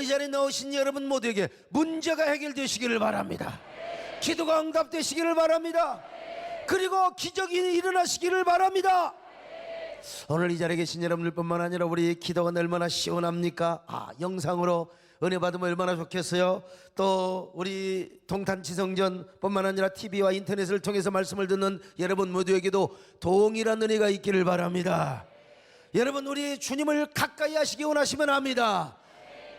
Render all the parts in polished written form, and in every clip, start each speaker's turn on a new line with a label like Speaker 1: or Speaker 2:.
Speaker 1: 오늘 이 자리에 나오신 여러분 모두에게 문제가 해결되시기를 바랍니다. 기도가 응답되시기를 바랍니다. 그리고 기적이 일어나시기를 바랍니다. 오늘 이 자리에 계신 여러분들뿐만 아니라 우리 기도가 얼마나 시원합니까? 영상으로 은혜 받으면 얼마나 좋겠어요. 또 우리 동탄지성전뿐만 아니라 TV와 인터넷을 통해서 말씀을 듣는 여러분 모두에게도 동일한 은혜가 있기를 바랍니다. 여러분, 우리 주님을 가까이 하시기 원하시면 합니다.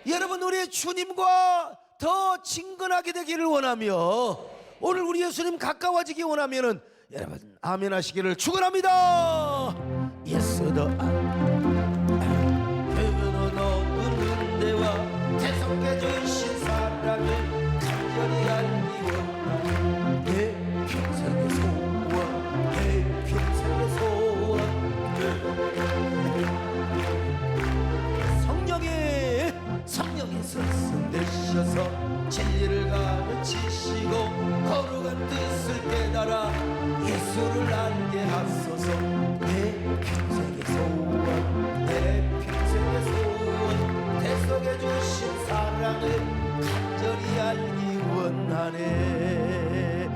Speaker 1: 여러분, 우리 주님과 더 친근하게 되기를 원하며 오늘 우리 예수님 가까워지기 원하면은 여러분 아멘 하시기를 축원합니다. 예수도 없는 데와 대속해 주신 사랑을 간절히 알기 원하는 내 평생의 소원, 내 평생의 소원. 성령의 스승 되셔서 진리를 가르치시고 거룩한 뜻을 깨달아 예수를 알게 하소서. 내 평생의 소원, 내 평생의 소원, 대속해 주신 사랑을 간절히 알기 원하네.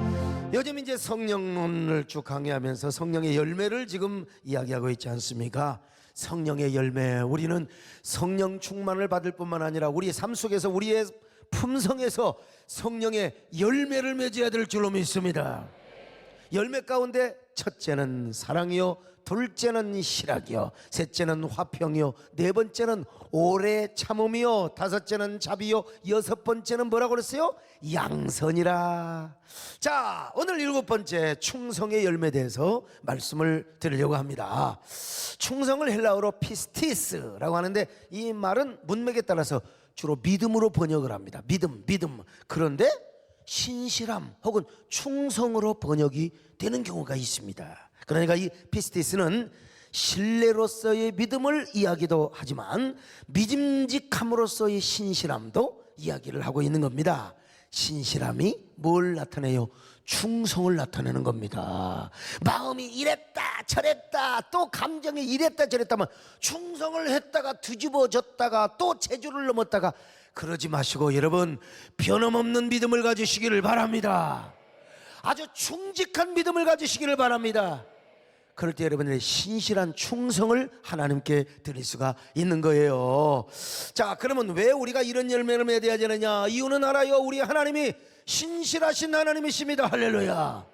Speaker 1: 요즘 이제 성령론을 쭉 강의하면서 성령의 열매를 지금 이야기하고 있지 않습니까? 성령의 열매, 우리는 성령 충만을 받을 뿐만 아니라 우리의 삶 속에서 우리의 품성에서 성령의 열매를 맺어야 될 줄로 믿습니다. 열매 가운데 첫째는 사랑이요, 둘째는 실학이요, 셋째는 화평이요, 네 번째는 오래 참음이요, 다섯째는 자비요, 여섯 번째는 뭐라고 그랬어요? 양선이라. 자, 오늘 일곱 번째 충성의 열매에 대해서 말씀을 드리려고 합니다. 충성을 헬라어로 피스티스라고 하는데 이 말은 문맥에 따라서 주로 믿음으로 번역을 합니다. 믿음. 그런데 신실함 혹은 충성으로 번역이 되는 경우가 있습니다. 그러니까 이 피스티스는 신뢰로서의 믿음을 이야기도 하지만 믿음직함으로서의 신실함도 이야기를 하고 있는 겁니다. 신실함이 뭘 나타내요? 충성을 나타내는 겁니다. 마음이 이랬다 저랬다 또 감정이 이랬다 저랬다면 충성을 했다가 뒤집어졌다가 또 제주를 넘었다가 그러지 마시고 여러분 변함없는 믿음을 가지시기를 바랍니다. 아주 충직한 믿음을 가지시기를 바랍니다. 그럴 때 여러분들의 신실한 충성을 하나님께 드릴 수가 있는 거예요. 자, 그러면 왜 우리가 이런 열매를 맺어야 되느냐? 이유는 알아요. 우리 하나님이 신실하신 하나님이십니다. 할렐루야.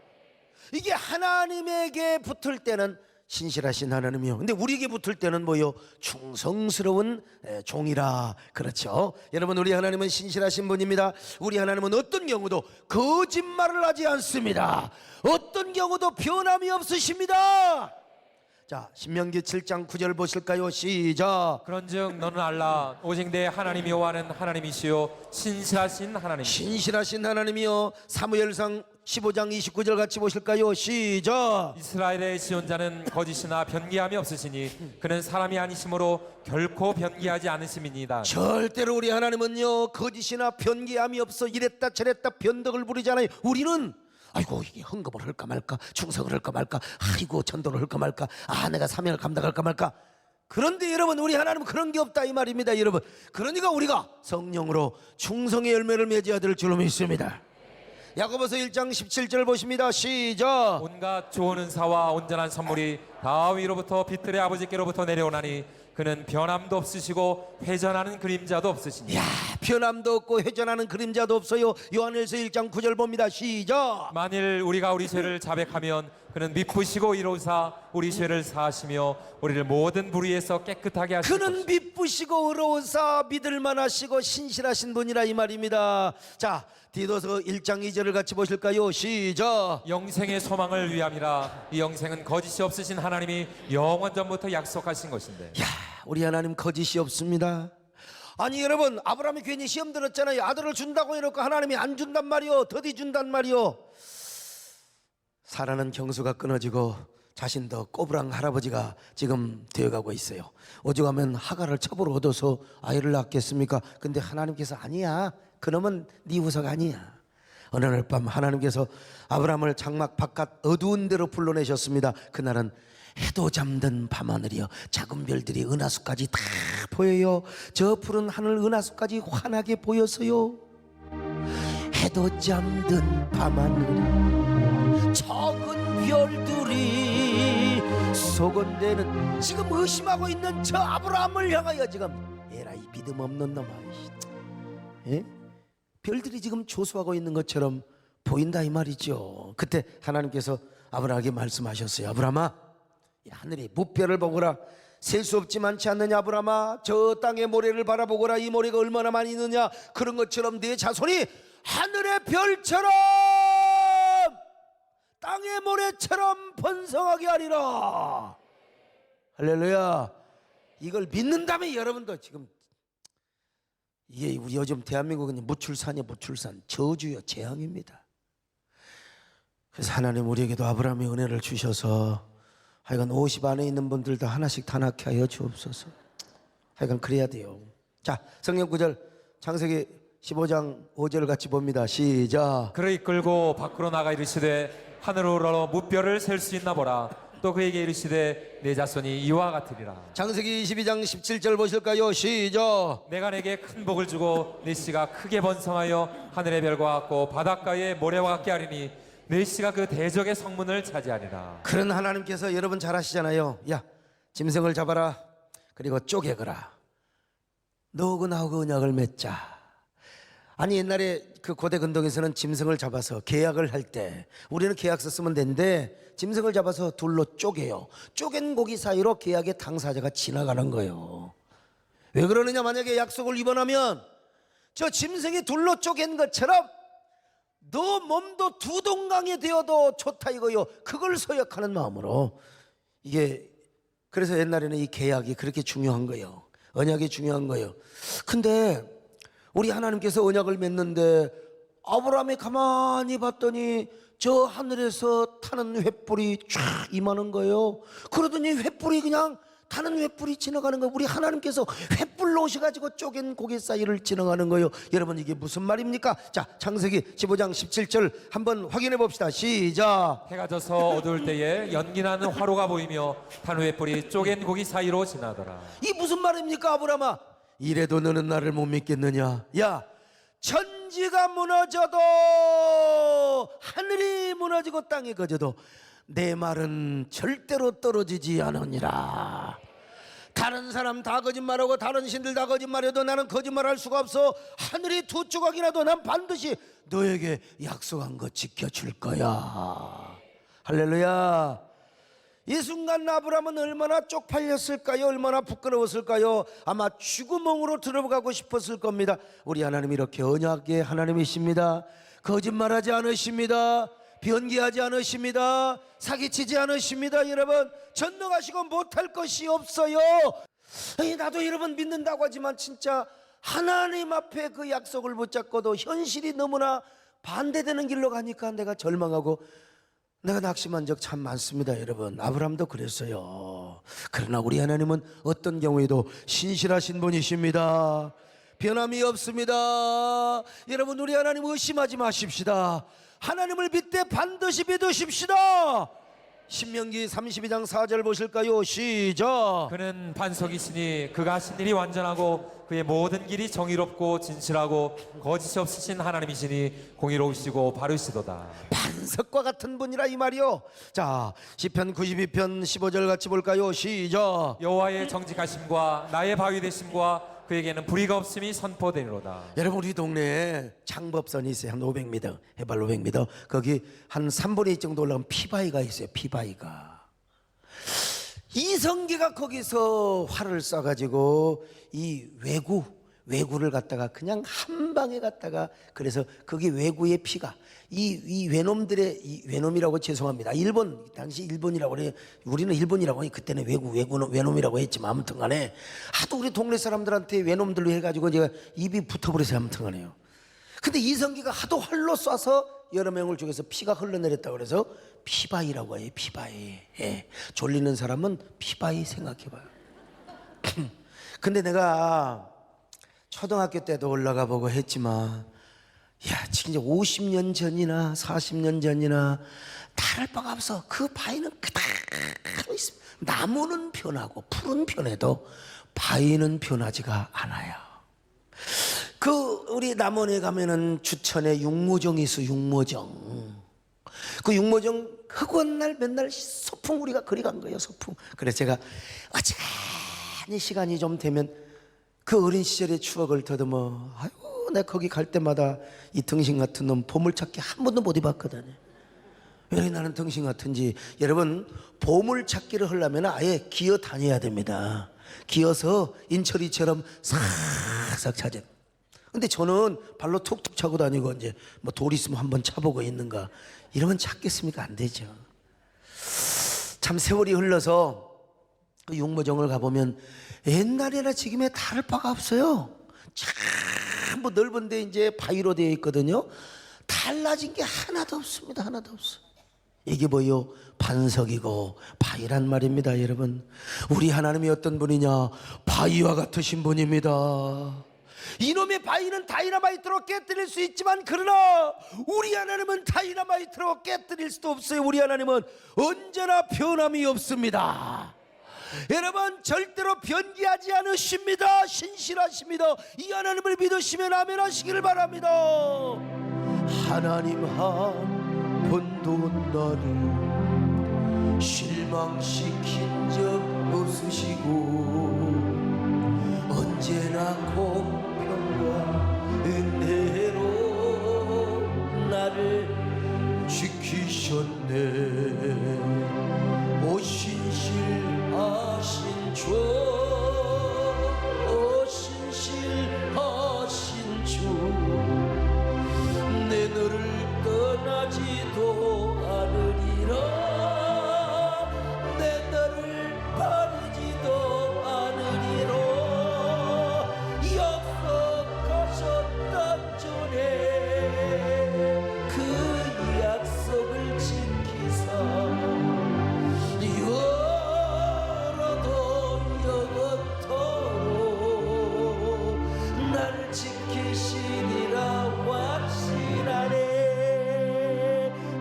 Speaker 1: 이게 하나님에게 붙을 때는 신실하신 하나님이요, 근데 우리에게 붙을 때는 뭐요? 충성스러운 종이라. 그렇죠? 여러분, 우리 하나님은 신실하신 분입니다. 우리 하나님은 어떤 경우도 거짓말을 하지 않습니다. 어떤 경우도 변함이 없으십니다. 자, 신명기 7장 9절 보실까요? 시작.
Speaker 2: 그런즉 너는 알라 오직 내 하나님 여호와는 하나님이시요 신실하신 하나님.
Speaker 1: 신실하신 하나님이요. 사무엘상 15장 29절 같이 보실까요? 시작.
Speaker 2: 이스라엘의 지존자는 거짓이나 변기함이 없으시니 그는 사람이 아니심으로 결코 변기하지 않으심이니이다.
Speaker 1: 절대로 우리 하나님은요 거짓이나 변기함이 없어 이랬다 저랬다 변덕을 부리잖아요. 우리는 아이고 이게 헌금을 할까 말까, 충성을 할까 말까, 아이고 전도를 할까 말까, 내가 사명을 감당할까 말까. 그런데 여러분, 우리 하나님은 그런 게 없다 이 말입니다. 여러분, 그러니까 우리가 성령으로 충성의 열매를 맺어야 될 줄로 믿습니다. 야고보서 1장 17절 보십니다. 시작.
Speaker 2: 온갖 좋은 은사와 온전한 선물이 다 위로부터 빛들의 아버지께로부터 내려오나니 그는 변함도 없으시고 회전하는 그림자도 없으시니.
Speaker 1: 야, 변함도 없고 회전하는 그림자도 없어요. 요한일서 1장 9절 봅니다. 시작.
Speaker 2: 만일 우리가 우리 죄를 자백하면 그는 미쁘시고 이로우사 우리 죄를 사하시며 우리를 모든 불의에서 깨끗하게 하시고.
Speaker 1: 그는 미쁘시고 의로우사 믿을만하시고 신실하신 분이라 이 말입니다. 자, 디도서 1장 2절을 같이 보실까요? 시작.
Speaker 2: 영생의 소망을 위함이라. 이 영생은 거짓이 없으신 하나님이 영원 전부터 약속하신 것인데.
Speaker 1: 야, 우리 하나님 거짓이 없습니다. 아니 여러분, 아브라함이 괜히 시험 들었잖아요. 아들을 준다고 해놓고 하나님이 안 준단 말이요, 더디 준단 말이요. 사라는 경수가 끊어지고 자신도 꼬부랑 할아버지가 지금 되어가고 있어요. 오죽하면 하갈을 첩으로 얻어서 아이를 낳겠습니까? 근데 하나님께서 아니야, 그놈은 네 후사가 아니야. 어느 날 밤 하나님께서 아브라함을 장막 바깥 어두운 데로 불러내셨습니다. 그날은 해도 잠든 밤하늘이여 작은 별들이 은하수까지 다 보여요. 저 푸른 하늘 은하수까지 환하게 보였어요. 해도 잠든 밤하늘 작은 별들이 소곤대는 지금 의심하고 있는 저 아브라함을 향하여 지금 에라이 믿음 없는 놈아, 예? 별들이 지금 조수하고 있는 것처럼 보인다 이 말이죠. 그때 하나님께서 아브라함에게 말씀하셨어요. 아브라함아, 이 하늘의 무별을 보거라. 셀 수 없지 많지 않느냐. 아브라함아, 저 땅의 모래를 바라보거라. 이 모래가 얼마나 많이 있느냐. 그런 것처럼 네 자손이 하늘의 별처럼 땅의 모래처럼 번성하게 하리라. 할렐루야. 이걸 믿는다면 여러분도 지금 이게 우리 요즘 대한민국은 무출산이요, 무출산, 저주요, 재앙입니다. 그래서 하나님 우리에게도 아브라함의 은혜를 주셔서 하여간 50 안에 있는 분들도 하나씩 단합케 하여 주옵소서. 하여간 그래야 돼요. 자, 성경 구절 창세기 15장 5절 같이 봅니다. 시작.
Speaker 2: 그를 이끌고 밖으로 나가 이르시되 하늘으로 무별을 셀 수 있나 보라. 또 그에게 이르시되 내 자손이 이와 같으리라.
Speaker 1: 창세기 22장 17절 보실까요? 시작.
Speaker 2: 내가 내게 큰 복을 주고 내 씨가 크게 번성하여 하늘의 별과 같고 바닷가의 모래와 같게 하리니 내 씨가 그 대적의 성문을 차지하리라.
Speaker 1: 그런 하나님께서 여러분 잘 아시잖아요. 야, 짐승을 잡아라. 그리고 쪼개거라. 너하고 나하고 언약을 맺자. 아니 옛날에 그 고대 근동에서는 짐승을 잡아서 계약을 할 때 우리는 계약서 쓰면 되는데 짐승을 잡아서 둘로 쪼개요. 쪼갠 고기 사이로 계약의 당사자가 지나가는 거예요. 왜 그러느냐. 만약에 약속을 위반하면 저 짐승이 둘로 쪼갠 것처럼 너 몸도 두 동강이 되어도 좋다 이거요. 그걸 서약하는 마음으로. 이게 그래서 옛날에는 이 계약이 그렇게 중요한 거예요. 언약이 중요한 거예요. 근데 우리 하나님께서 언약을 맺는데 아브라함이 가만히 봤더니 저 하늘에서 타는 횃불이 쫙 임하는 거예요. 그러더니 횃불이 그냥 타는 횃불이 지나가는 거예요. 우리 하나님께서 횃불로 오셔가지고 쪼갠 고개 사이를 지나가는 거예요. 여러분 이게 무슨 말입니까? 자, 창세기 15장 17절 한번 확인해 봅시다. 시작.
Speaker 2: 해가 져서 어두울 때에 연기나는 화로가 보이며 타는 횃불이 쪼갠 고기 사이로 지나더라.
Speaker 1: 이 무슨 말입니까 아브라함아? 이래도 너는 나를 못 믿겠느냐? 야, 천지가 무너져도 하늘이 무너지고 땅이 거져도 내 말은 절대로 떨어지지 않으니라. 다른 사람 다 거짓말하고 다른 신들 다 거짓말해도 나는 거짓말할 수가 없어. 하늘이 두 조각이라도 난 반드시 너에게 약속한 거 지켜줄 거야. 할렐루야. 이 순간 아브라함은 얼마나 쪽팔렸을까요? 얼마나 부끄러웠을까요? 아마 쥐구멍으로 들어가고 싶었을 겁니다. 우리 하나님 이렇게 언약의 하나님이십니다. 거짓말하지 않으십니다. 변기하지 않으십니다. 사기치지 않으십니다. 여러분 전능하시고 못할 것이 없어요. 나도 여러분 믿는다고 하지만 진짜 하나님 앞에 그 약속을 붙잡고도 현실이 너무나 반대되는 길로 가니까 내가 절망하고 내가 낙심한 적 참 많습니다. 여러분 아브라함도 그랬어요. 그러나 우리 하나님은 어떤 경우에도 신실하신 분이십니다. 변함이 없습니다. 여러분 우리 하나님 의심하지 마십시다. 하나님을 믿되 반드시 믿으십시다. 신명기 32장 4절 보실까요? 시작.
Speaker 2: 그는 반석이시니 그가 하신 일이 완전하고 그의 모든 길이 정의롭고 진실하고 거짓이 없으신 하나님이시니 공의로우시고 바르시도다.
Speaker 1: 반석과 같은 분이라 이 말이요. 자, 시편 92편 15절 같이 볼까요? 시작.
Speaker 2: 여호와의 정직하심과 나의 바위 되심과 그에게는 불의가 없음이 선포되리로다.
Speaker 1: 여러분 우리 동네에 창법선이 있어요. 한 500m, 해발 500m. 거기 한 3분의 2 정도 올라가면 피바위가 있어요. 피바위가. 이성계가 거기서 활을 쏴가지고 이 외구를 갖다가 그냥 한 방에 갖다가, 그래서 거기 외구의 피가 이 외놈들의, 이 외놈이라고 죄송합니다. 일본, 당시 일본이라고 그래요. 우리는 일본이라고 해. 그때는 외놈이라고 했지만 아무튼 간에 하도 우리 동네 사람들한테 외놈들로 해가지고 제가 입이 붙어버려서 아무튼 간에요. 근데 이성기가 하도 활로 쏴서 여러 명을 죽여서 피가 흘러내렸다고 그래서 피바이라고 해요. 피바이. 예. 졸리는 사람은 피바이 생각해봐요. 근데 내가 초등학교 때도 올라가 보고 했지만 야, 진짜 50년 전이나 40년 전이나 다를 바가 없어. 그 바위는 그대로 있습니다. 나무는 변하고 풀은 변해도 바위는 변하지가 않아요. 우리 남원에 가면은 주천에 육모정이 있어. 육모정. 그 육모정 흑원 날 맨날 소풍 우리가 그리 간 거예요. 소풍. 그래서 제가 어지간히 시간이 좀 되면 그 어린 시절의 추억을 더듬어. 아이고, 내가 거기 갈 때마다 이 등신 같은 놈 보물찾기 한 번도 못 입었거든요. 왜 나는 등신 같은지. 여러분, 보물찾기를 하려면 아예 기어 다녀야 됩니다. 기어서 인철이처럼 싹싹 찾아. 근데 저는 발로 툭툭 차고 다니고 이제 뭐 돌 있으면 한번 차보고 있는가 이러면 찾겠습니까? 안 되죠. 참 세월이 흘러서 그 육모정을 가보면 옛날이나 지금에 다를 바가 없어요. 전부 넓은데 이제 바위로 되어 있거든요. 달라진 게 하나도 없습니다. 하나도 없어. 이게 뭐요? 반석이고 바위란 말입니다. 여러분, 우리 하나님이 어떤 분이냐? 바위와 같으신 분입니다. 이놈의 바위는 다이너마이트로 깨뜨릴 수 있지만, 그러나 우리 하나님은 다이너마이트로 깨뜨릴 수도 없어요. 우리 하나님은 언제나 변함이 없습니다. 여러분, 절대로 변기하지 않으십니다. 신실하십니다. 이 하나님을 믿으시면 아멘 하시기를 바랍니다. 하나님 한 번도 나를 실망시킨 적 없으시고 언제나 공평과 은혜로 나를 지키셨네. 오 신실하신 주, 오 신실하신 주, 내 너를 떠나지도 않으리라. 내 너를 버리지도 않으리라. 약속하셨던 전에 그 약속을 지키사 영원토록 영원토록 나를 지키시리라 확신하네.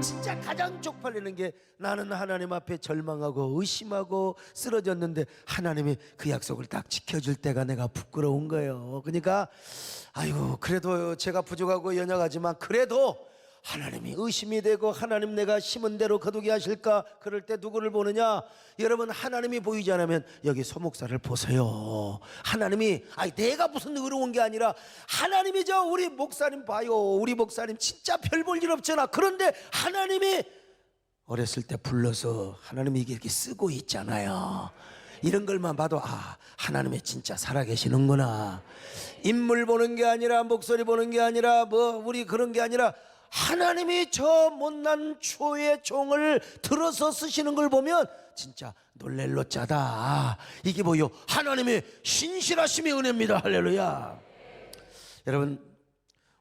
Speaker 1: 진짜 가장 쪽팔리는 게 나는 하나님 앞에 절망하고 의심하고 쓰러졌는데 하나님이 그 약속을 딱 지켜줄 때가 내가 부끄러운 거예요. 그러니까 아이고, 그래도 제가 부족하고 연약하지만 그래도 하나님이 의심이 되고 하나님 내가 심은 대로 거두게 하실까? 그럴 때 누구를 보느냐? 여러분, 하나님이 보이지 않으면 여기 소목사를 보세요. 하나님이 내가 무슨 의로운 게 아니라 하나님이 저 우리 목사님 봐요. 우리 목사님 진짜 별 볼 일 없잖아. 그런데 하나님이 어렸을 때 불러서 하나님이 이렇게 쓰고 있잖아요. 이런 걸만 봐도 하나님이 진짜 살아계시는구나. 인물 보는 게 아니라 목소리 보는 게 아니라 우리 그런 게 아니라 하나님이 저 못난 초의 종을 들어서 쓰시는 걸 보면 진짜 놀랄로 짜다. 이게 뭐요? 하나님의 신실하심의 은혜입니다. 할렐루야. 여러분,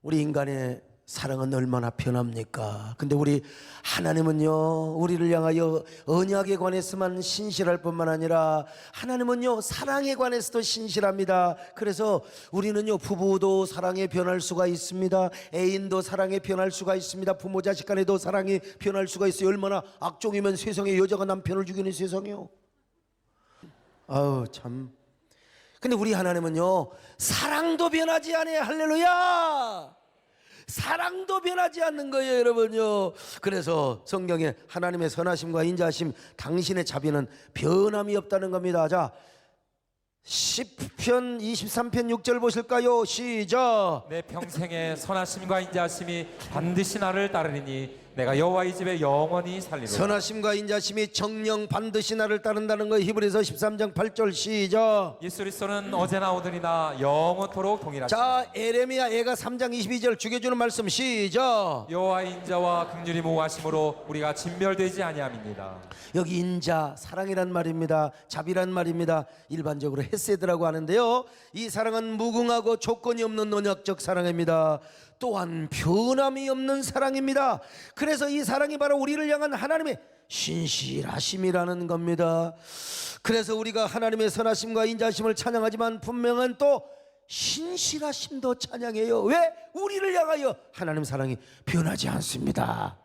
Speaker 1: 우리 인간의 사랑은 얼마나 변합니까? 근데 우리 하나님은요, 우리를 향하여 언약에 관해서만 신실할 뿐만 아니라 하나님은요, 사랑에 관해서도 신실합니다. 그래서 우리는요, 부부도 사랑에 변할 수가 있습니다. 애인도 사랑에 변할 수가 있습니다. 부모 자식 간에도 사랑이 변할 수가 있어요. 얼마나 악종이면 세상에 여자가 남편을 죽이는 세상이요. 아우 참. 근데 우리 하나님은요, 사랑도 변하지 않아요. 할렐루야. 사랑도 변하지 않는 거예요, 여러분요. 그래서 성경에 하나님의 선하심과 인자하심, 당신의 자비는 변함이 없다는 겁니다. 자, 시편 23편 6절 보실까요? 시작.
Speaker 2: 내 평생의 선하심과 인자하심이 반드시 나를 따르리니 내가 여호와의 집에 영원히 살리로다.
Speaker 1: 선하심과 인자심이 정령 반드시 나를 따른다는 거예요. 히브리서 13장 8절 시작.
Speaker 2: 예수 그리스도는 어제나 오늘이나 영원토록 동일하시다.
Speaker 1: 자, 에레미야 애가 3장 22절 죽여주는 말씀 시작.
Speaker 2: 여호와의 인자와 긍휼이 무하심으로 우리가 진멸되지 아니함입니다.
Speaker 1: 여기 인자, 사랑이란 말입니다. 자비란 말입니다. 일반적으로 헤세드라고 하는데요, 이 사랑은 무궁하고 조건이 없는 언약적 사랑입니다. 또한 변함이 없는 사랑입니다. 그래서 이 사랑이 바로 우리를 향한 하나님의 신실하심이라는 겁니다. 그래서 우리가 하나님의 선하심과 인자심을 찬양하지만 분명한 또 신실하심도 찬양해요. 왜? 우리를 향하여 하나님 사랑이 변하지 않습니다.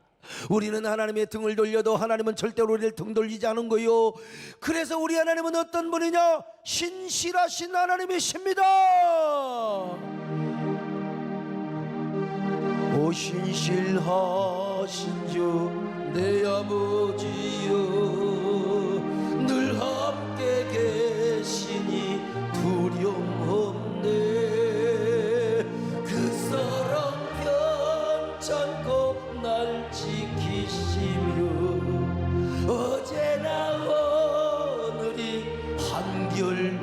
Speaker 1: 우리는 하나님의 등을 돌려도 하나님은 절대로 우리를 등 돌리지 않은 거요. 그래서 우리 하나님은 어떤 분이냐? 신실하신 하나님이십니다. 오 신실하신 주 내 아버지여, 늘 함께 계시니 두려움 없네. 그 사랑 편찮고 날 지키시며 어제나 오늘이 한결같네.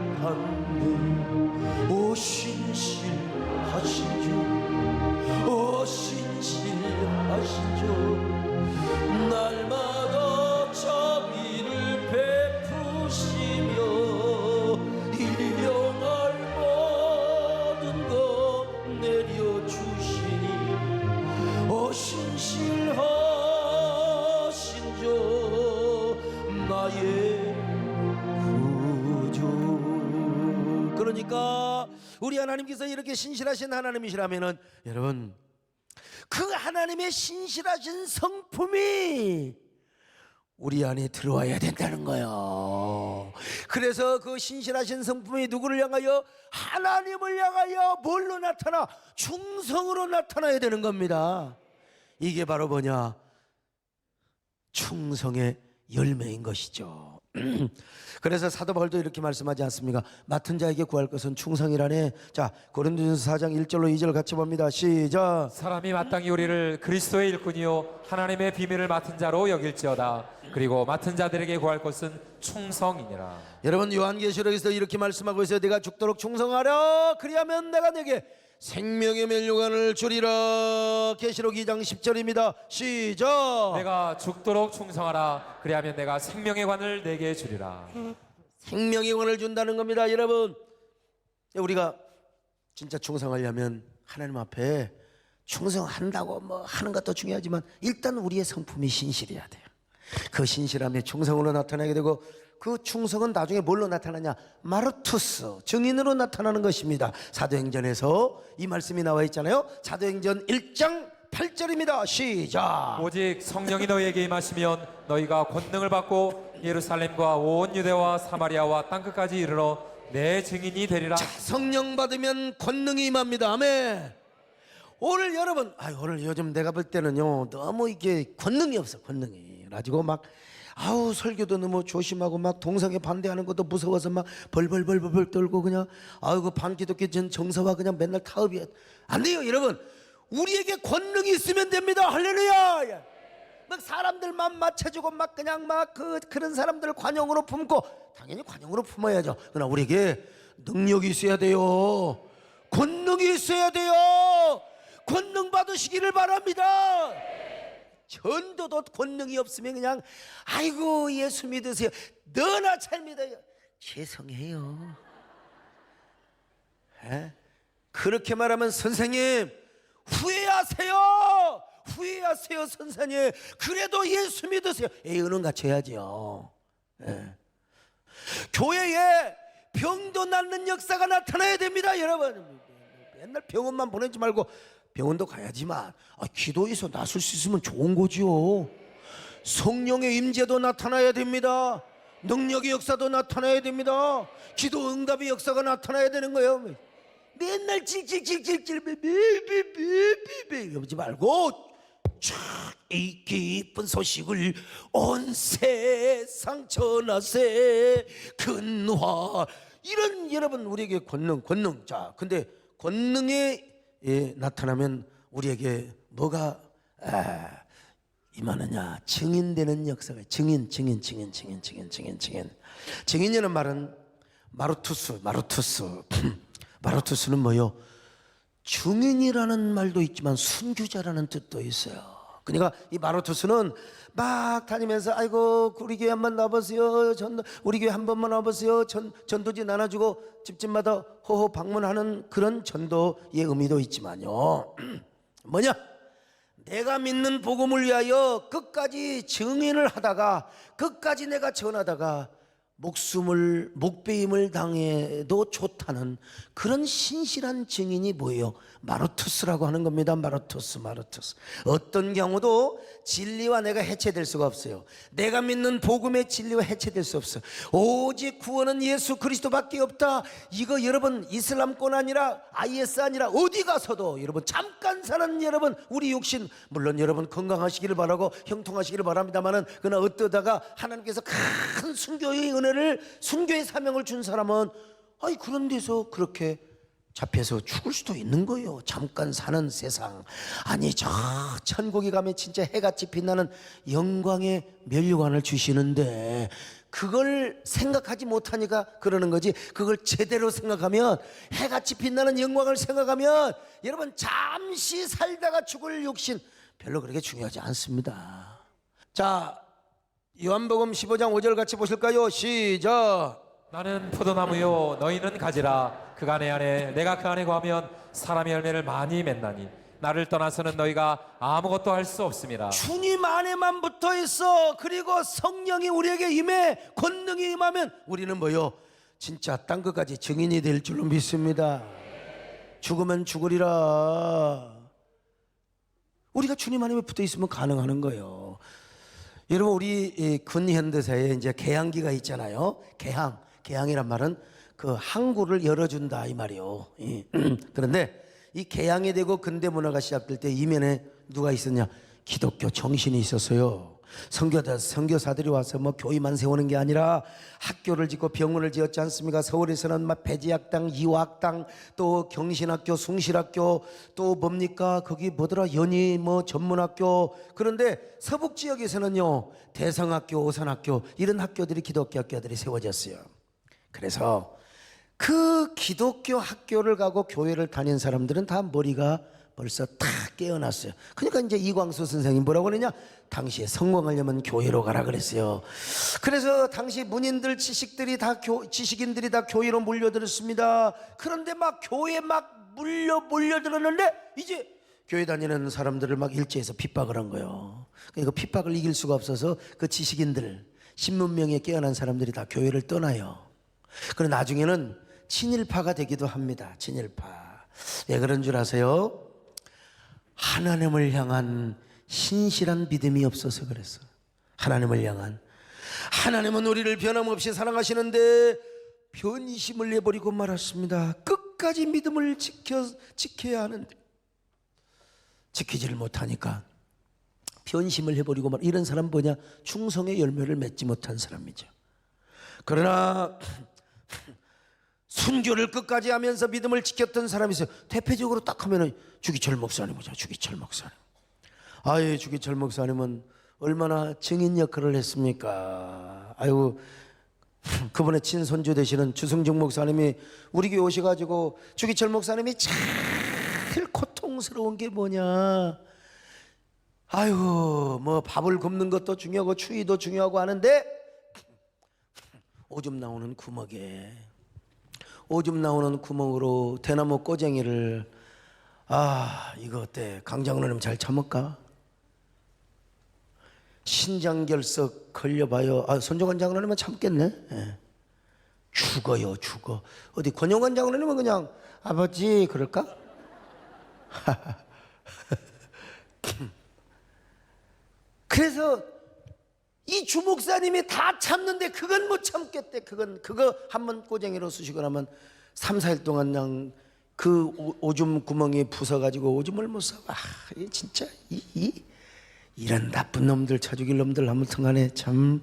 Speaker 1: 오 신실하신 주, 오 신실하신 주, 날마다 자비를 베푸시며 일용할 모든 것 내려주시니 오 신실하신 주 나의 구주. 그러니까 우리 하나님께서 이렇게 신실하신 하나님이시라면은 여러분, 그 하나님의 신실하신 성품이 우리 안에 들어와야 된다는 거예요. 그래서 그 신실하신 성품이 누구를 향하여? 하나님을 향하여 뭘로 나타나? 충성으로 나타나야 되는 겁니다. 이게 바로 뭐냐? 충성의 열매인 것이죠. 그래서 사도 바울도 이렇게 말씀하지 않습니까? 맡은 자에게 구할 것은 충성이라네. 자, 고린도전서 4장 1절로 2절 같이 봅니다. 시작.
Speaker 2: 사람이 마땅히 우리를 그리스도의 일꾼이요 하나님의 비밀을 맡은 자로 여길지어다. 그리고 맡은 자들에게 구할 것은 충성이니라.
Speaker 1: 여러분, 요한계시록에서 이렇게 말씀하고 있어요. 내가 죽도록 충성하라. 그리하면 내가 내게 생명의 멸류관을 주리라. 계시록 2장 10절입니다. 시작.
Speaker 2: 내가 죽도록 충성하라. 그리하면 내가 생명의 관을 내게 주리라.
Speaker 1: 생명의 관을 준다는 겁니다. 여러분, 우리가 진짜 충성하려면 하나님 앞에 충성한다고 뭐 하는 것도 중요하지만 일단 우리의 성품이 신실해야 돼요. 그 신실함이 충성으로 나타나게 되고, 그 충성은 나중에 뭘로 나타나냐? 마르투스, 증인으로 나타나는 것입니다. 사도행전에서 이 말씀이 나와 있잖아요. 사도행전 1장 8절입니다. 시작.
Speaker 2: 오직 성령이 너희에게 임하시면 너희가 권능을 받고 예루살렘과 온 유대와 사마리아와 땅끝까지 이르러 내 증인이 되리라.
Speaker 1: 자, 성령 받으면 권능이 임합니다. 아멘. 오늘 여러분, 오늘 요즘 내가 볼 때는요, 너무 이게 권능이 없어. 권능이 가지고 막 설교도 너무 조심하고 막 동성애 반대하는 것도 무서워서 막 벌벌 떨고 그냥 그 반기독교 전 정서와 그냥 맨날 타협이 안 돼요. 여러분, 우리에게 권능이 있으면 됩니다. 할렐루야. 막 사람들만 맞춰주고 막 그냥 막 그런 사람들을 관용으로 품고, 당연히 관용으로 품어야죠. 그러나 우리에게 능력이 있어야 돼요. 권능이 있어야 돼요. 권능 받으시기를 바랍니다. 전도도 권능이 없으면 그냥 아이고 예수 믿으세요, 너나 잘 믿어요, 죄송해요. 그렇게 말하면 선생님 후회하세요. 후회하세요 선생님. 그래도 예수 믿으세요. 은은 갖춰야죠. 교회에 병도 낫는 역사가 나타나야 됩니다. 여러분, 맨날 병원만 보내지 말고 병원도 가야지만 기도해서 낫을 수 있으면 좋은 거지요. 성령의 임재도 나타나야 됩니다. 능력의 역사도 나타나야 됩니다. 기도 응답의 역사가 나타나야 되는 거예요. 맨날 찔찔찔찔찔 이러지 말고 이 기쁜 소식을 온 세상 전하세 근화, 이런 여러분 우리에게 권능. 자, 근데 권능에 나타나면 우리에게 뭐가 임하느냐? 증인되는 역사가. 증인이라는 말은 마르투스는 뭐요? 증인이라는 말도 있지만 순교자라는 뜻도 있어요. 그러니까 이 마르투스는 막 다니면서 아이고 우리 교회 한번 나와보세요, 우리 교회 한 번만 와보세요, 전도지 나눠주고 집집마다 호호 방문하는 그런 전도의 의미도 있지만요, 뭐냐? 내가 믿는 복음을 위하여 끝까지 증인을 하다가, 끝까지 내가 전하다가 목배임을 당해도 좋다는 그런 신실한 증인이 뭐예요? 마르투스라고 하는 겁니다. 마르투스. 어떤 경우도 진리와 내가 해체될 수가 없어요. 내가 믿는 복음의 진리와 해체될 수 없어. 오직 구원은 예수 그리스도밖에 없다. 이거 여러분 이슬람권 아니라 IS 아니라 어디 가서도 여러분 잠깐 사는 여러분 우리 육신 물론 여러분 건강하시기를 바라고 형통하시기를 바랍니다만은 그러나 어떠다가 하나님께서 큰 순교의 은혜를 순교의 사명을 준 사람은 아니 그런 데서 그렇게 잡혀서 죽을 수도 있는 거예요. 잠깐 사는 세상. 아니 저 천국에 가면 진짜 해같이 빛나는 영광의 멸류관을 주시는데 그걸 생각하지 못하니까 그러는 거지. 그걸 제대로 생각하면 해같이 빛나는 영광을 생각하면 여러분 잠시 살다가 죽을 육신 별로 그렇게 중요하지 않습니다. 자, 요한복음 15장 5절 같이 보실까요? 시작.
Speaker 2: 나는 포도나무요 너희는 가지라. 그가 내 안에 내가 그 안에 거하면 사람의 열매를 많이 맺나니 나를 떠나서는 너희가 아무것도 할 수 없음이라.
Speaker 1: 주님 안에만 붙어 있어. 그리고 성령이 우리에게 임해 권능이 임하면 우리는 뭐요? 진짜 딴 것까지 증인이 될 줄로 믿습니다. 죽으면 죽으리라. 우리가 주님 안에 붙어 있으면 가능한 거예요. 여러분 우리 근현대사에 이제 개항기가 있잖아요. 개항이란 말은 그 항구를 열어준다 이 말이요. 그런데 이 개항이 되고 근대 문화가 시작될 때 이면에 누가 있었냐? 기독교 정신이 있었어요. 선교사들이 와서 뭐 교회만 세우는 게 아니라 학교를 짓고 병원을 지었지 않습니까? 서울에서는 막 배지학당, 이화학당, 또 경신학교, 숭실학교, 또 뭡니까? 거기 뭐더라? 연희 뭐 전문학교. 그런데 서북 지역에서는요 대성학교, 오산학교 이런 학교들이 기독교 학교들이 세워졌어요. 그래서 그 기독교 학교를 가고 교회를 다닌 사람들은 다 머리가 벌써 다 깨어났어요. 그러니까 이제 이광수 선생이 뭐라고 그러냐? 당시에 성공하려면 교회로 가라 그랬어요. 그래서 당시 문인들 지식인들이 다 교회로 몰려들었습니다. 그런데 막 교회에 막 몰려들었는데 이제 교회 다니는 사람들을 막 일제해서 핍박을 한 거예요. 그러니까 핍박을 이길 수가 없어서 그 지식인들 10만 명의 깨어난 사람들이 다 교회를 떠나요. 그리고 나중에는 친일파가 되기도 합니다. 친일파. 왜 그런 줄 아세요? 하나님을 향한 신실한 믿음이 없어서 그랬어. 하나님을 향한. 하나님은 우리를 변함없이 사랑하시는데 변심을 내버리고 말았습니다. 끝까지 믿음을 지켜야 하는데 지키지를 못하니까 변심을 해버리고 말. 이런 사람 뭐냐? 충성의 열매를 맺지 못한 사람이죠. 그러나 순교를 끝까지 하면서 믿음을 지켰던 사람이 있어요. 대표적으로 딱 하면은 주기철 목사님이죠. 주기철 목사님. 아유, 주기철 목사님은 얼마나 증인 역할을 했습니까? 아유, 그분의 친손주 되시는 주승중 목사님이 우리 교회 오셔가지고 주기철 목사님이 제일 고통스러운 게 뭐냐? 아유, 뭐 밥을 굽는 것도 중요하고 추위도 중요하고 하는데 오줌 나오는 구멍으로 대나무 꼬쟁이를 이거 어때? 강장로님 잘 참을까? 신장결석 걸려봐요. 손정관 장로님은 참겠네. 예. 죽어요. 어디 권영관 장로님은 그냥 아버지 그럴까? 그래서 이 주목사님이 다 참는데 그건 못 참겠대. 그거 한번 꼬쟁이로 쑤시고 나면 3, 4일 동안 그냥 그 오줌 구멍이 부서가지고 오줌을 못 사. 이 진짜 이런 나쁜 놈들, 차죽일 놈들 아무튼간에 참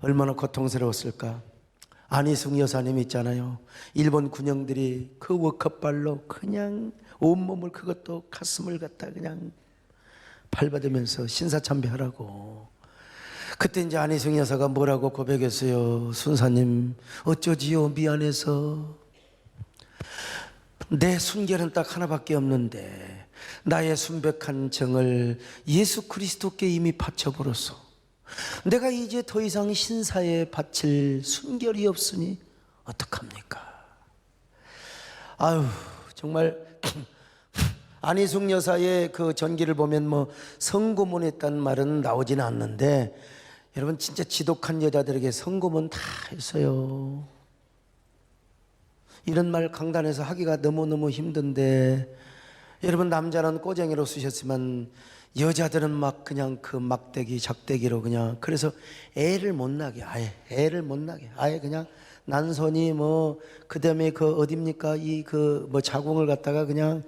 Speaker 1: 얼마나 고통스러웠을까. 안희숙 여사님 있잖아요. 일본 군영들이 그 워커발로 그냥 온몸을 그것도 가슴을 갖다 그냥 발받으면서 신사참배하라고. 그때 이제 안희숙 여사가 뭐라고 고백했어요? 순사님 어쩌지요 미안해서 내 순결은 딱 하나밖에 없는데 나의 순백한 정을 예수 그리스도께 이미 바쳐버렸어. 내가 이제 더 이상 신사에 바칠 순결이 없으니 어떡합니까? 아유 정말 안희숙 여사의 그 전기를 보면 뭐 성고문했다는 말은 나오지는 않는데 여러분 진짜 지독한 여자들에게 성고문 다 했어요. 이런 말 강단에서 하기가 너무너무 힘든데 여러분 남자는 꼬쟁이로 쓰셨지만 여자들은 막 그냥 그 막대기 작대기로 그냥 그래서 애를 못 낳게 아예 애를 못 낳게 아예 그냥 난선이 뭐 그다음에 그 어딥니까 이 그 뭐 자궁을 갖다가 그냥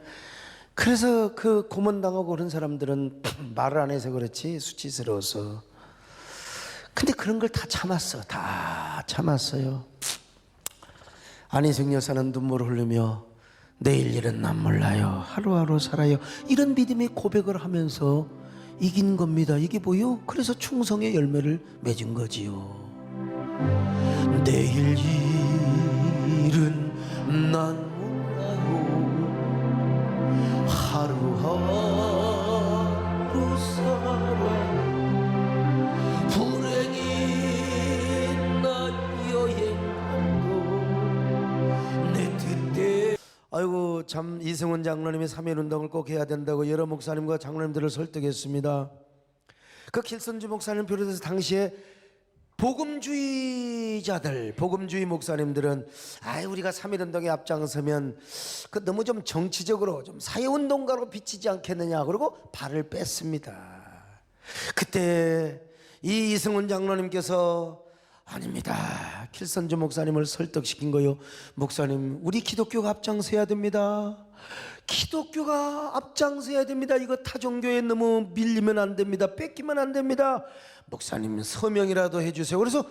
Speaker 1: 그래서 그 고문당하고 그런 사람들은 말을 안 해서 그렇지 수치스러워서 근데 그런 걸 다 참았어 다 참았어요. 안희정 여사는 눈물을 흘리며 내일 일은 난 몰라요 하루하루 살아요 이런 믿음의 고백을 하면서 이긴 겁니다. 이게 뭐요? 그래서 충성의 열매를 맺은 거지요. 내일 일은 난 몰라요 하루하루 살아 불행인 난 여행하고 내 뜻대로 아이고 참 이승훈 장로님이 3.1운동을 꼭 해야 된다고 여러 목사님과 장로님들을 설득했습니다. 그 길선주 목사님 비롯해서 당시에 복음주의자들, 복음주의 목사님들은 우리가 3.1운동에 앞장서면 그 너무 좀 정치적으로 좀 사회운동가로 비치지 않겠느냐 그러고 발을 뺐습니다. 그때 이 이승훈 장로님께서 아닙니다. 길선주 목사님을 설득시킨 거요. 목사님, 우리 기독교가 앞장서야 됩니다. 기독교가 앞장서야 됩니다. 이거 타종교에 너무 밀리면 안 됩니다. 뺏기면 안 됩니다. 목사님 서명이라도 해주세요. 그래서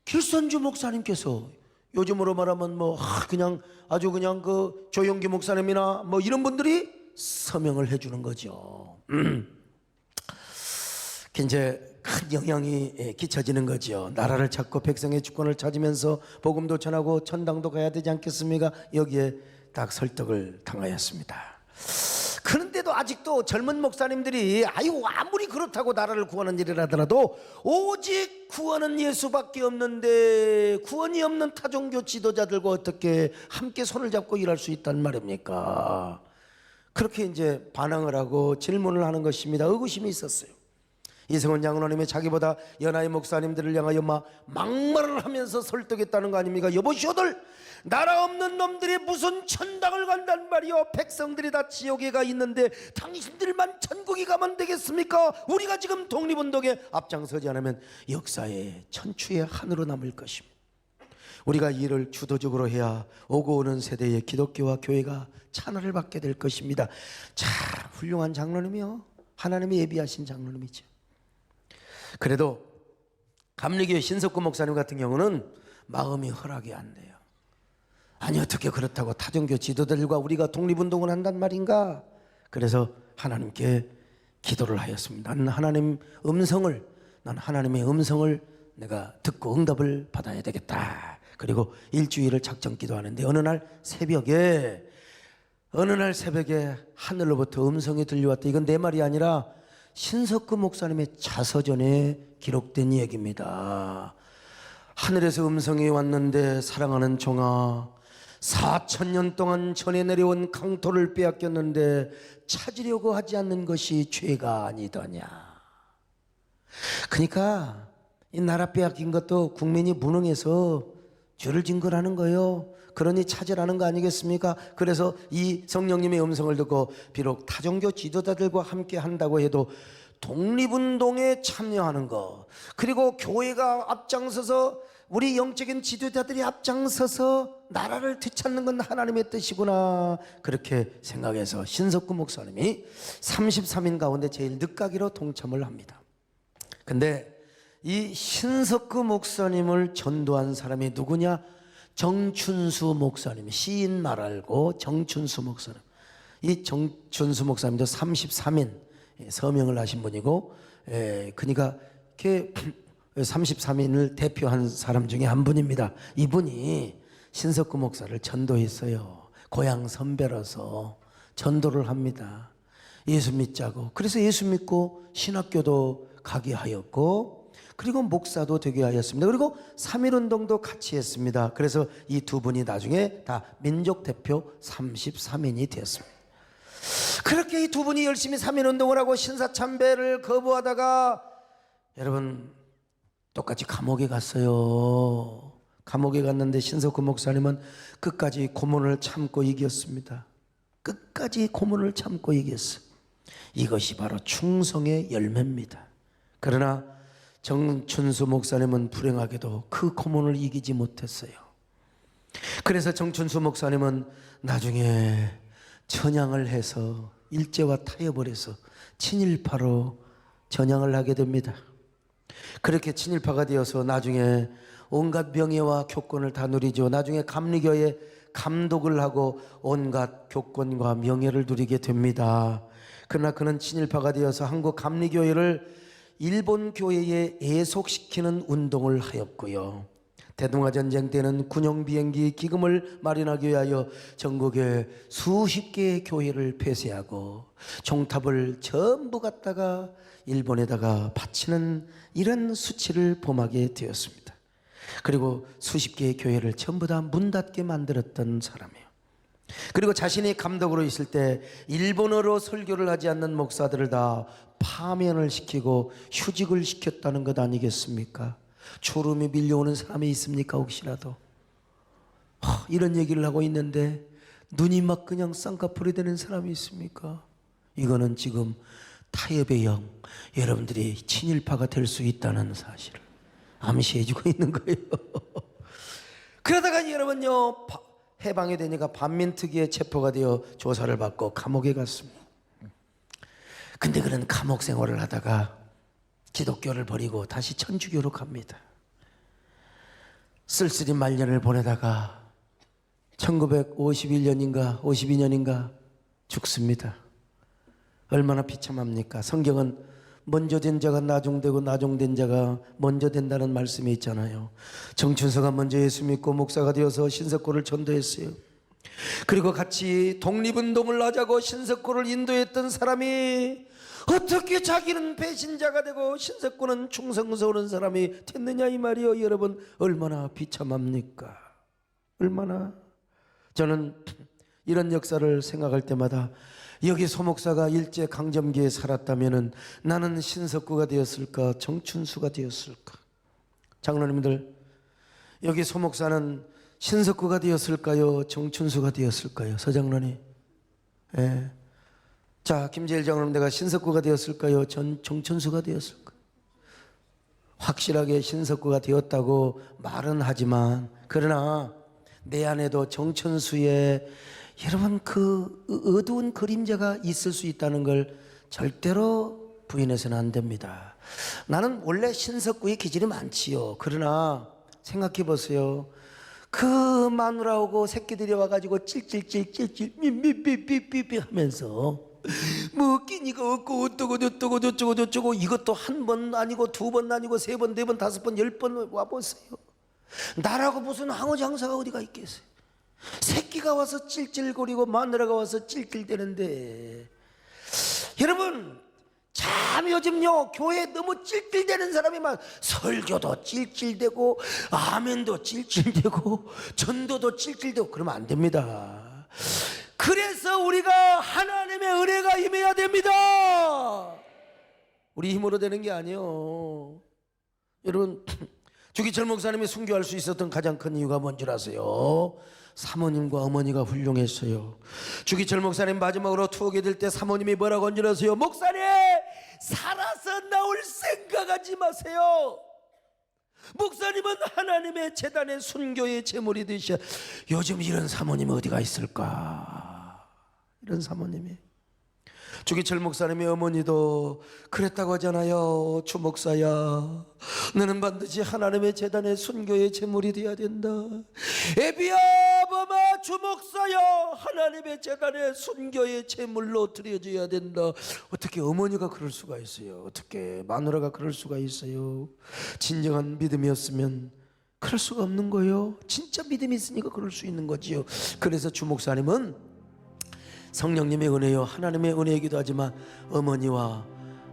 Speaker 1: 길선주 목사님께서 요즘으로 말하면 뭐 그냥 아주 그냥 그 조용기 목사님이나 뭐 이런 분들이 서명을 해주는 거죠. 이제 큰 영향이 끼쳐지는 거죠. 나라를 찾고 백성의 주권을 찾으면서 복음도 전하고 천당도 가야 되지 않겠습니까? 여기에 딱 설득을 당하였습니다. 그런데도 아직도 젊은 목사님들이 아무리 그렇다고 나라를 구하는 일이라 하더라도 오직 구원은 예수밖에 없는데 구원이 없는 타종교 지도자들과 어떻게 함께 손을 잡고 일할 수 있단 말입니까? 그렇게 이제 반항을 하고 질문을 하는 것입니다. 의구심이 있었어요. 이승훈 장로님이 자기보다 연하의 목사님들을 향하여 막말을 하면서 설득했다는 거 아닙니까? 여보시오들, 나라 없는 놈들이 무슨 천당을 간단 말이요. 백성들이 다 지옥에 가 있는데 당신들만 천국에 가면 되겠습니까? 우리가 지금 독립운동에 앞장서지 않으면 역사의 천추의 한으로 남을 것입니다. 우리가 이 일을 주도적으로 해야 오고 오는 세대의 기독교와 교회가 찬화를 받게 될 것입니다. 참 훌륭한 장로님이요. 하나님이 예비하신 장로님이죠. 그래도 감리교회 신석구 목사님 같은 경우는 마음이 허락이 안 돼요. 아니 어떻게 그렇다고 타종교 지도자들과 우리가 독립운동을 한단 말인가? 그래서 하나님께 기도를 하였습니다. 난 하나님의 음성을 내가 듣고 응답을 받아야 되겠다. 그리고 일주일을 작정 기도하는데 어느 날 새벽에 하늘로부터 음성이 들려왔다. 이건 내 말이 아니라 신석구 목사님의 자서전에 기록된 얘기입니다. 하늘에서 음성이 왔는데 사랑하는 종아, 4,000년 동안 전해 내려온 강토를 빼앗겼는데 찾으려고 하지 않는 것이 죄가 아니더냐. 그러니까 이 나라 빼앗긴 것도 국민이 무능해서 죄를 진 거라는 거예요. 그러니 찾으라는 거 아니겠습니까? 그래서 이 성령님의 음성을 듣고 비록 타종교 지도자들과 함께 한다고 해도 독립운동에 참여하는 거, 그리고 교회가 앞장서서 우리 영적인 지도자들이 앞장서서 나라를 되찾는 건 하나님의 뜻이구나, 그렇게 생각해서 신석구 목사님이 33인 가운데 제일 늦가기로 동참을 합니다. 근데 이 신석구 목사님을 전도한 사람이 누구냐? 정춘수 목사님, 시인 말알고 정춘수 목사님. 이 정춘수 목사님도 33인 서명을 하신 분이고, 그러니까 33인을 대표한 사람 중에 한 분입니다. 이분이 신석구 목사를 전도했어요. 고향 선배로서 전도를 합니다. 예수 믿자고. 그래서 예수 믿고 신학교도 가게 하였고, 그리고 목사도 되게 하였습니다. 그리고 3.1운동도 같이 했습니다. 그래서 이 두 분이 나중에 다 민족대표 33인이 되었습니다. 그렇게 이 두 분이 열심히 3.1운동을 하고 신사참배를 거부하다가 여러분 똑같이 감옥에 갔어요. 감옥에 갔는데 신석구 목사님은 끝까지 고문을 참고 이겼습니다. 끝까지 고문을 참고 이겼어요. 이것이 바로 충성의 열매입니다. 그러나 정춘수 목사님은 불행하게도 그 고문을 이기지 못했어요. 그래서 정춘수 목사님은 나중에 전향을 해서 일제와 타협을 해서 친일파로 전향을 하게 됩니다. 그렇게 친일파가 되어서 나중에 온갖 명예와 교권을 다 누리죠. 나중에 감리교에 감독을 하고 온갖 교권과 명예를 누리게 됩니다. 그러나 그는 친일파가 되어서 한국 감리교회를 일본 교회에 애속시키는 운동을 하였고요. 대동아전쟁 때는 군용 비행기 기금을 마련하기 위하여 전국에 수십 개의 교회를 폐쇄하고 종탑을 전부 갖다가 일본에다가 바치는 이런 수치를 범하게 되었습니다. 그리고 수십 개의 교회를 전부 다 문 닫게 만들었던 사람이에요. 그리고 자신이 감독으로 있을 때 일본어로 설교를 하지 않는 목사들을 다 파면을 시키고 휴직을 시켰다는 것 아니겠습니까? 졸음이 밀려오는 사람이 있습니까? 혹시라도 이런 얘기를 하고 있는데 눈이 막 그냥 쌍꺼풀이 되는 사람이 있습니까? 이거는 지금 타협의 영, 여러분들이 친일파가 될 수 있다는 사실을 암시해주고 있는 거예요. 그러다가 여러분요 해방이 되니까 반민특위에 체포가 되어 조사를 받고 감옥에 갔습니다. 근데 그런 감옥 생활을 하다가 기독교를 버리고 다시 천주교로 갑니다. 쓸쓸히 말년을 보내다가 1951년인가 52년인가 죽습니다. 얼마나 비참합니까? 성경은 먼저 된 자가 나중되고 나중된 자가 먼저 된다는 말씀이 있잖아요. 정춘서가 먼저 예수 믿고 목사가 되어서 신석구를 전도했어요. 그리고 같이 독립운동을 하자고 신석구를 인도했던 사람이 어떻게 자기는 배신자가 되고 신석구는 충성스러운 사람이 됐느냐 이 말이요. 여러분 얼마나 비참합니까? 얼마나. 저는 이런 역사를 생각할 때마다 여기 소목사가 일제강점기에 살았다면 나는 신석구가 되었을까 정춘수가 되었을까? 장로님들 여기 소목사는 신석구가 되었을까요 정춘수가 되었을까요? 서장로님. 예. 자, 김재일 장로님 내가 신석구가 되었을까요 정춘수가 되었을까요? 확실하게 신석구가 되었다고 말은 하지만 그러나 내 안에도 정춘수의 여러분 그 어두운 그림자가 있을 수 있다는 걸 절대로 부인해서는 안 됩니다. 나는 원래 신석구의 기질이 많지요. 그러나 생각해 보세요. 그 마누라하고 새끼들이 와가지고 찔찔찔찔찔 삐삐삐삐삐 하면서 뭐 끼니가 없고 어쩌고 저쩌고 저쩌고 저쩌고 이것도 한 번 아니고 두 번 아니고 세 번 네 번 다섯 번 열 번 와보세요. 나라고 무슨 항우 장사가 어디가 있겠어요. 새끼가 와서 찔찔거리고 마누라가 와서 찔찔대는데 여러분 참 요즘요 교회에 너무 찔찔대는 사람이 많아. 설교도 찔찔대고 아멘도 찔찔대고 전도도 찔찔대고 그러면 안 됩니다. 그래서 우리가 하나님의 은혜가 임해야 됩니다. 우리 힘으로 되는 게 아니에요. 여러분 주기철 목사님이 순교할 수 있었던 가장 큰 이유가 뭔 줄 아세요? 사모님과 어머니가 훌륭했어요. 주기철 목사님 마지막으로 투옥이 될 때 사모님이 뭐라고 한 줄 아세요? 목사님 살아서 나올 생각하지 마세요. 목사님은 하나님의 재단의 순교의 제물이 되셔. 요즘 이런 사모님이 어디가 있을까? 이런 사모님이. 주기철 목사님의 어머니도 그랬다고 하잖아요. 주 목사야 너는 반드시 하나님의 재단의 순교의 제물이 되어야 된다. 애비야 범아 주 목사야 하나님의 재단의 순교의 제물로 드려져야 된다. 어떻게 어머니가 그럴 수가 있어요? 어떻게 마누라가 그럴 수가 있어요? 진정한 믿음이었으면 그럴 수가 없는 거예요. 진짜 믿음이 있으니까 그럴 수 있는 거지요. 그래서 주 목사님은 성령님의 은혜요 하나님의 은혜이기도 하지만 어머니와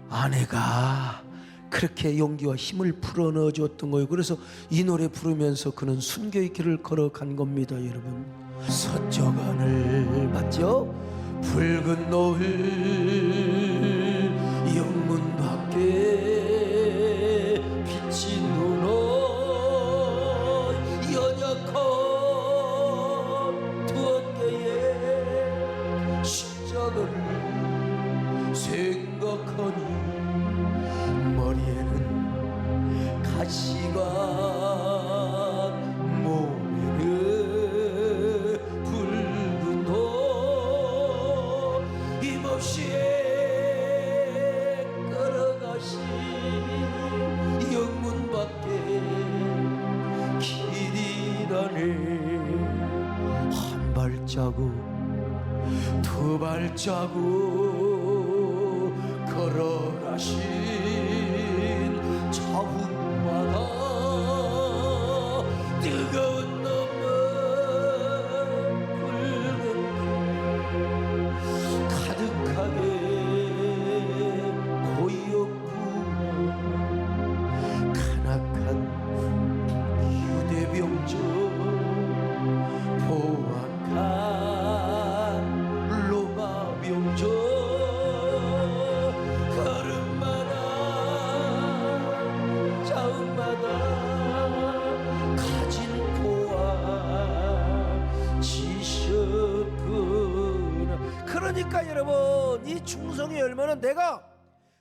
Speaker 1: 아내가 그렇게 용기와 힘을 풀어넣어 주었던 거예요. 그래서 이 노래 부르면서 그는 순교의 길을 걸어간 겁니다. 여러분 서쪽 하늘 맞죠? 붉은 노을 영문 밖에 빛이 눈 가시가 모래를 붉은 도 힘없이 걸어가신 영문 밖에 길이라네. 한 발자국 두 발자국 걸어가신 자국마다 뜨거운 눈물 붉은 가득하게 고였구나. 가난한 유대병정 포악한 로마 병정 걸음마다 자음마다 가진 포악 지셨구나. 그러니까 여러분, 이 충성의 열매는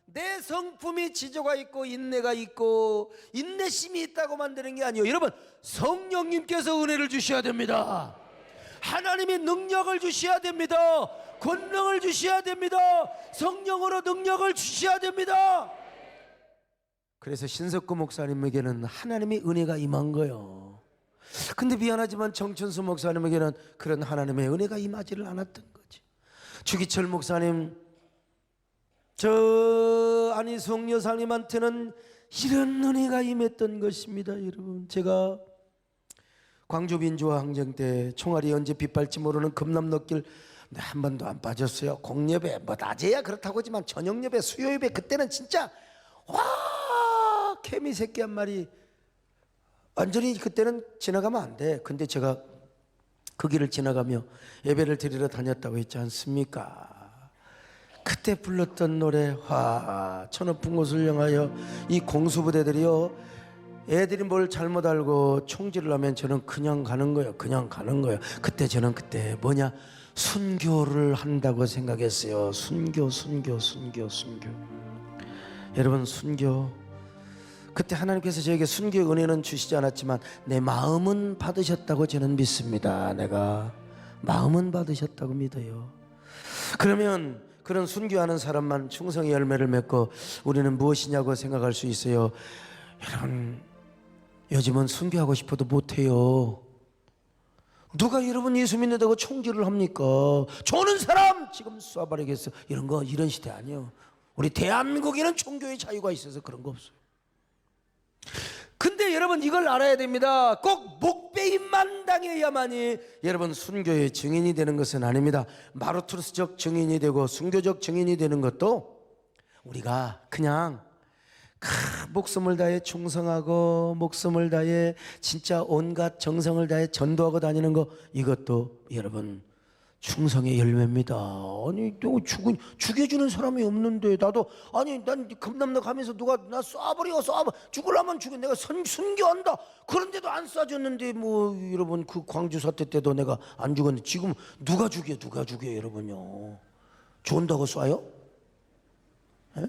Speaker 1: 내 성품이 지조가 있고 인내가 있고 인내심이 있다고 만드는 게 아니에요. 여러분, 성령님께서 은혜를 주셔야 됩니다. 하나님이 능력을 주셔야 됩니다. 권능을 주셔야 됩니다. 성령으로 능력을 주셔야 됩니다. 그래서 신석구 목사님에게는 하나님의 은혜가 임한 거예요. 근데 미안하지만 정춘수 목사님에게는 그런 하나님의 은혜가 임하지를 않았던 거지. 주기철 목사님, 안희숙 여사님한테는 이런 은혜가 임했던 것입니다. 여러분, 제가 광주 민주화 항쟁 때 총알이 언제 빗발지 모르는 금남로길 한 번도 안 빠졌어요. 공예배 뭐 낮에야 그렇다고 하지만 저녁 예배, 수요 예배, 그때는 진짜 와 개미 새끼 한 마리 완전히 그때는 지나가면 안 돼. 근데 제가 그 길을 지나가며 예배를 드리러 다녔다고 했지 않습니까? 그때 불렀던 노래 천업픈 곳을 향하여. 이 공수부대들이요, 애들이 뭘 잘못 알고 총질을 하면 저는 그냥 가는 거예요. 그냥 가는 거예요. 그때 저는 뭐냐, 순교를 한다고 생각했어요. 순교. 여러분, 순교. 그때 하나님께서 저에게 순교의 은혜는 주시지 않았지만 내 마음은 받으셨다고 저는 믿습니다. 내가 마음은 받으셨다고 믿어요. 그러면 그런 순교하는 사람만 충성의 열매를 맺고 우리는 무엇이냐고 생각할 수 있어요. 여러분, 요즘은 순교하고 싶어도 못해요. 누가 여러분 예수 믿는다고 총질을 합니까? 조는 사람 지금 쏴버리겠어. 이런 시대 아니에요. 우리 대한민국에는 종교의 자유가 있어서 그런 거 없어요. 근데 여러분, 이걸 알아야 됩니다. 꼭 목배임만 당해야만이 여러분 순교의 증인이 되는 것은 아닙니다. 마르투스적 증인이 되고 순교적 증인이 되는 것도 우리가 그냥 목숨을 다해 충성하고 목숨을 다해 진짜 온갖 정성을 다해 전도하고 다니는 거, 이것도 여러분 충성의 열매입니다. 아니, 죽여주는 사람이 없는데 나도, 아니, 난 금남로 가면서 누가 나 쏴버려 죽으려면 죽여, 내가 순교한다 그런데도 안 쏴줬는데 뭐 여러분, 그 광주 사태 때도 내가 안 죽었는데 지금 누가 죽여 여러분요? 좋은다고 쏴요? 에?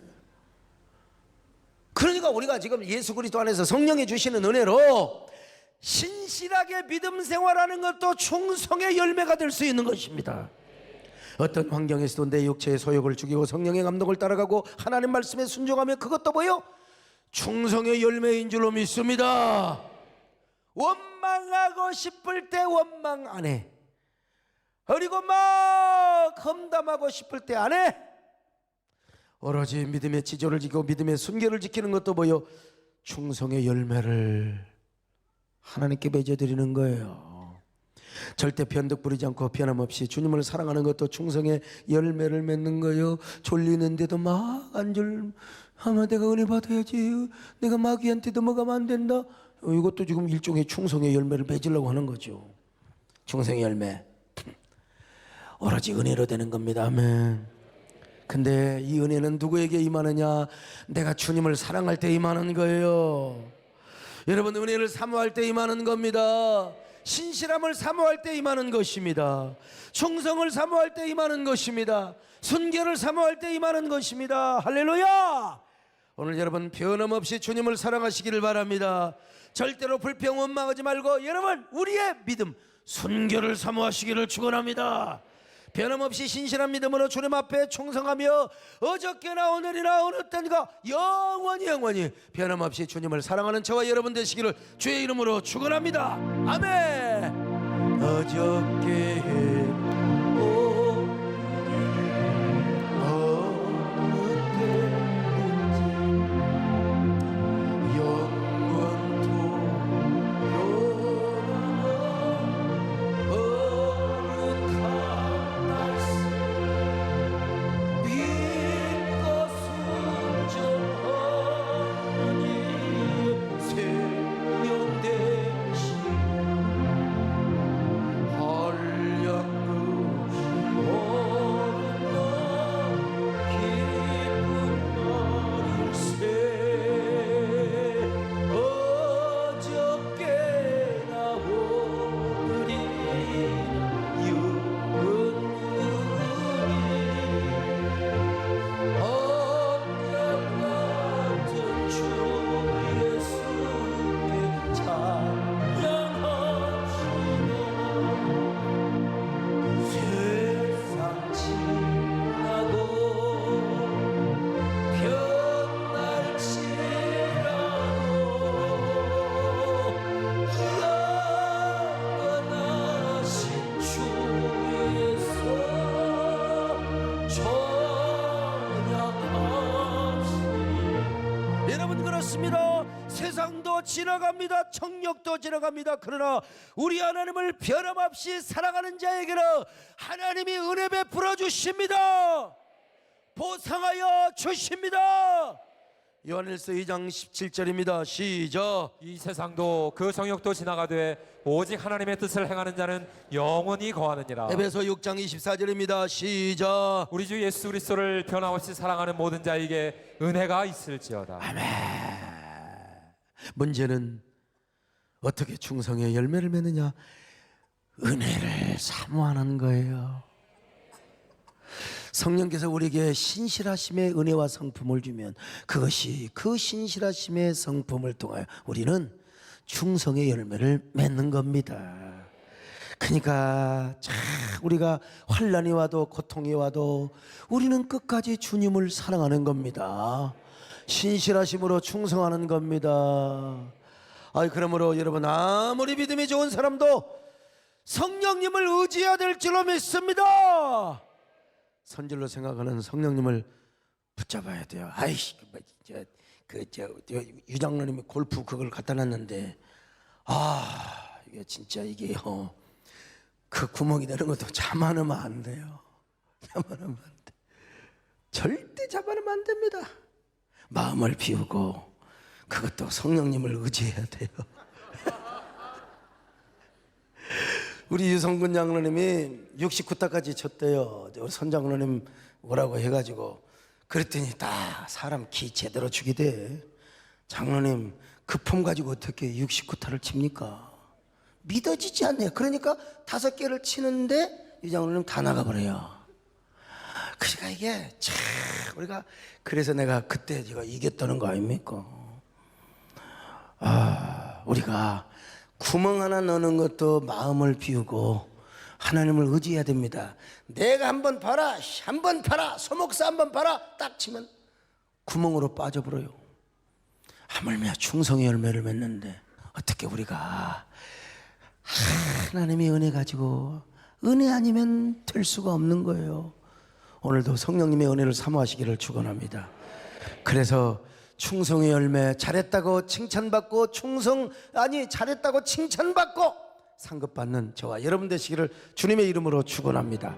Speaker 1: 그러니까 우리가 지금 예수 그리스도 안에서 성령이 주시는 은혜로 신실하게 믿음 생활하는 것도 충성의 열매가 될 수 있는 것입니다. 어떤 환경에서도 내 육체의 소욕을 죽이고 성령의 감독을 따라가고 하나님 말씀에 순종하면 그것도 뭐예요? 충성의 열매인 줄로 믿습니다. 원망하고 싶을 때 원망 안 해. 그리고 막 험담하고 싶을 때 안 해. 오로지 믿음의 지조를 지키고 믿음의 순결을 지키는 것도 뭐요? 충성의 열매를 하나님께 맺어드리는 거예요. 절대 변덕 부리지 않고 변함없이 주님을 사랑하는 것도 충성의 열매를 맺는 거예요. 졸리는데도 막 아마 내가 은혜 받아야지, 내가 마귀한테도 먹으면 안 된다, 이것도 지금 일종의 충성의 열매를 맺으려고 하는 거죠. 충성의 열매 오로지 은혜로 되는 겁니다. 아멘. 근데 이 은혜는 누구에게 임하느냐? 내가 주님을 사랑할 때 임하는 거예요. 여러분, 은혜를 사모할 때 임하는 겁니다. 신실함을 사모할 때 임하는 것입니다. 충성을 사모할 때 임하는 것입니다. 순결을 사모할 때 임하는 것입니다. 할렐루야! 오늘 여러분 변함없이 주님을 사랑하시기를 바랍니다. 절대로 불평 원망하지 말고 여러분 우리의 믿음 순결을 사모하시기를 축원합니다. 변함없이 신실한 믿음으로 주님 앞에 충성하며 어저께나 오늘이나 어느 때인가 영원히 변함없이 주님을 사랑하는 저와 여러분 되시기를 주의 이름으로 축원합니다. 아멘. 어저께 세상도 지나갑니다. 청력도 지나갑니다. 그러나 우리 하나님을 변함없이 사랑하는 자에게는 하나님이 은혜 베풀어 주십니다. 보상하여 주십니다. 요한일서 2장 17절입니다. 시작.
Speaker 2: 이 세상도 그 정욕도 지나가되 오직 하나님의 뜻을 행하는 자는 영원히 거하느니라.
Speaker 1: 에베소 6장 24절입니다. 시작.
Speaker 2: 우리 주 예수 그리스도를 변함없이 사랑하는 모든 자에게 은혜가 있을지어다.
Speaker 1: 아멘. 문제는 어떻게 충성의 열매를 맺느냐? 은혜를 사모하는 거예요. 성령께서 우리에게 신실하심의 은혜와 성품을 주면 그것이 그 신실하심의 성품을 통하여 우리는 충성의 열매를 맺는 겁니다. 그러니까 우리가 환난이 와도 고통이 와도 우리는 끝까지 주님을 사랑하는 겁니다. 신실하심으로 충성하는 겁니다. 그러므로 여러분 아무리 믿음이 좋은 사람도 성령님을 의지해야 될 줄로 믿습니다. 선질로 생각하는 성령님을 붙잡아야 돼요. 유장로님이 골프 그걸 갖다 놨는데 이게 진짜 이게요. 그 구멍이 되는 것도 잡아놓으면 안 돼요. 잡아놓으면 안 돼. 절대 잡아놓으면 안 됩니다. 마음을 비우고 그것도 성령님을 의지해야 돼요. 우리 유성근 장로님이 69타까지 쳤대요. 우리 선 장로님 오라고 해가지고 그랬더니 다 사람 기 제대로 죽이대. 장로님 그 폼 가지고 어떻게 69타를 칩니까? 믿어지지 않네요. 그러니까 5개를 치는데 이 장로님 다 나가버려요. 그러니까 이게 참 우리가 그래서 내가 그때 제가 이겼다는 거 아닙니까? 우리가 구멍 하나 넣는 것도 마음을 비우고 하나님을 의지해야 됩니다. 내가 한번 봐라, 한번 봐라, 소목사 한번 봐라 딱 치면 구멍으로 빠져버려요. 하물며 충성의 열매를 맺는데 어떻게 우리가 하나님의 은혜 가지고 은혜 아니면 될 수가 없는 거예요. 오늘도 성령님의 은혜를 사모하시기를 축원합니다. 그래서 충성의 열매, 잘했다고 칭찬받고 잘했다고 칭찬받고 상급받는 저와 여러분 되시기를 주님의 이름으로 축원합니다.